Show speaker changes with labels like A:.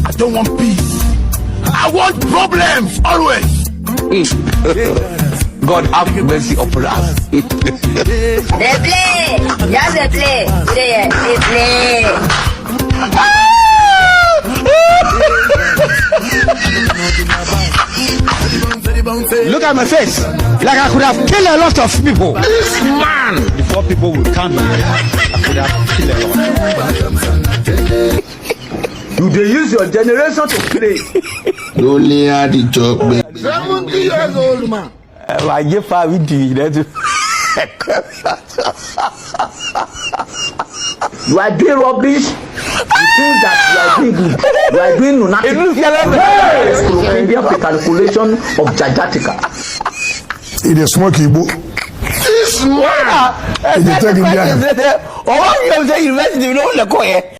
A: I don't want peace. I want problems always.
B: God have mercy upon us.
C: They play. Just they play. They play.
B: Look at my face. Like I could have killed a lot of people.
A: This man.
B: Before people would come here, I could have killed a lot.
D: You dey use your generation to play.
A: Only had the job. 70 years old man.
B: I give 5 into that.
D: You are doing rubbish. You think that you are doing good. You are doing nothing. Encyclopedia for calculation of Jagatica.
E: It is smoky book.
A: This man.
E: It is taking